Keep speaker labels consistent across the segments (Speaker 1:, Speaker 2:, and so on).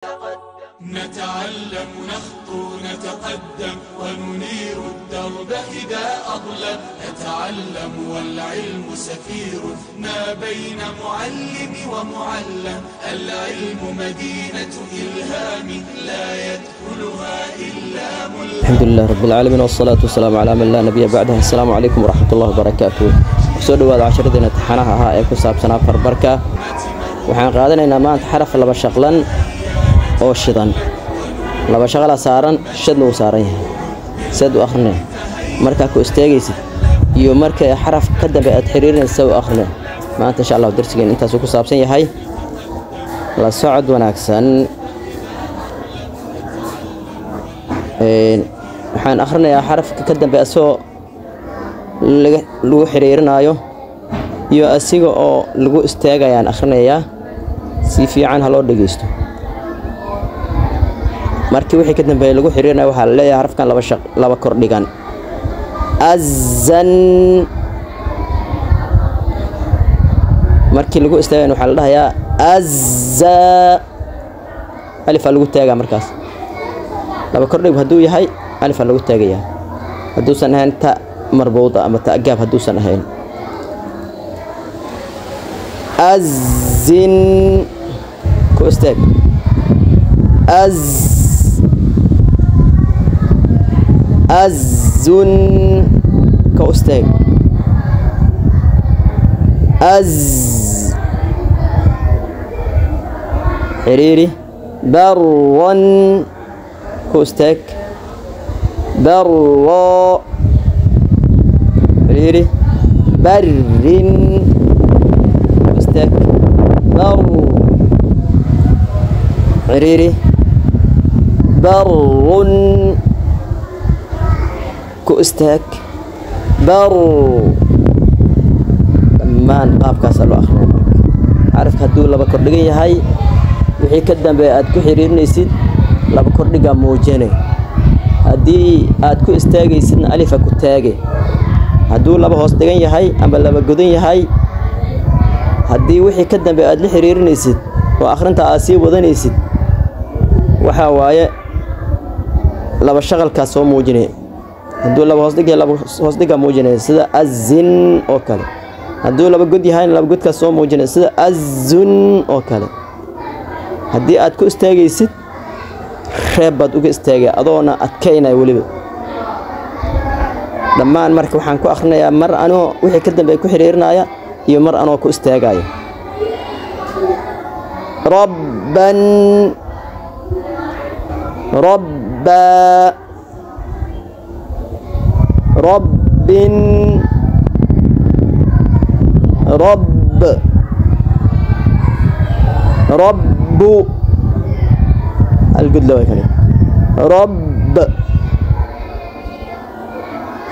Speaker 1: نتعلم نخطو نتقدم وننير الدرب إذا أظلم. نتعلم والعلم سفير ما بين معلم ومعلم. العلم مدينة إلهام لا يدخلها إلا ملهم.
Speaker 2: الحمد لله رب العالمين والصلاة والسلام على من لا نبي بعده. السلام عليكم ورحمة الله وبركاته. soo dhawaada casharadeenna taxanaha ahaa ee ku saabsanaa farbarka. waxaan qaadanaynaa maanta xaraf laba shaqlan oo shidan. laba shaqala saaran shadna uu saaran yahay. sad u akhrinay marka ku istaagaysid iyo marka xaraf ka dambe aad xiriirinayso u akhrinay. maanta insha Allah darsigeen intaas ku saabsan yahay. la socod wanaagsan. waxaan akhrinayaa xarafka ka dambe asoo lagu xiriirinayo iyo asiga oo lagu istaagayaan akhrinayaa si fiican hal oo dhageysto. markii wixii ka dambeeyay lagu xiriirinayo waxa la leeyahay xarafkan laba kor dhigan. azan markii lagu istaagayo waxa la dhahayaa azza alif lagu taagaa. markaas laba kor dhig haduu yahay alif lagu taagayaa haduu san ahayn ta مربوطة أما تأجاب هدوسا هين. أزن كوستك أزن كوستك حريري برون كوستك برا حريري برين كوستك بر حريري برون كوستك بر مان قاب كاسلو اخر عارف هدو لبا كردغان yahay wixii ka dambeeyay aad ku xiriirinaysid laba kordhiga muujinay. hadii aad ku istaagaysid alif ku taagay haduu laba hoos dhigan yahay ama laba godan yahay. hadii wixii ka dambe aad la xiriirinaysid oo akhrinta aad sii wadanaysid waxa waaye laba shaqalka soo muujinay. haduu laba hoos dhiga muujinay sida azin oo kale. haduu laba god yahay laba godka soo muujinay sida azun oo kale. hadii aad ku istaagaysid reebad uga istaagay adoona adkaynay waliba. dhammaan marka waxaan ku akhrinayaa mar anoo wixii ka dambeeyay ku xiriirinaya iyo mar anoo ku istaagaya. rabban rabba rabbin rabb rabbu القد لو كان رب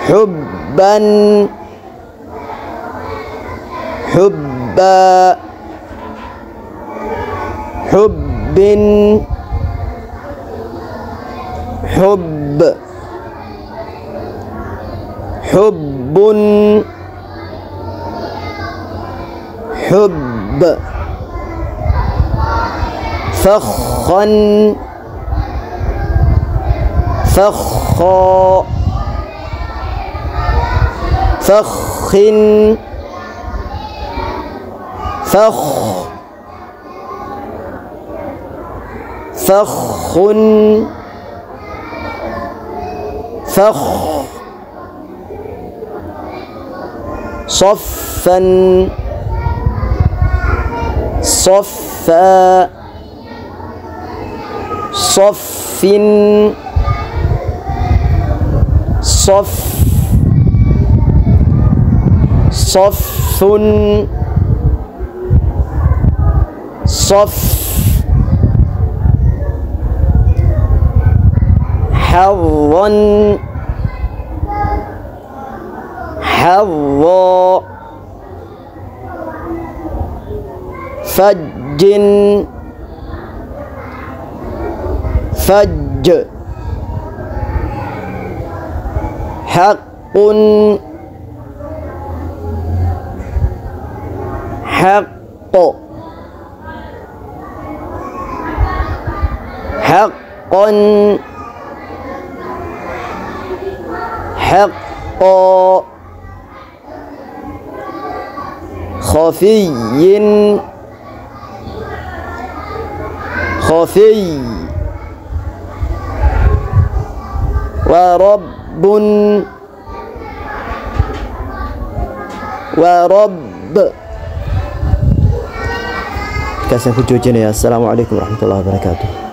Speaker 2: حبا حبا حب حب حب حب فخا فخا فخ فخ فخ فخ صفا صفا صف صف صف صف حظا حظا فج فج حق حق حقا حق خفي خفي ورب ورب كاسن كجوجينيا. السلام عليكم ورحمة الله وبركاته.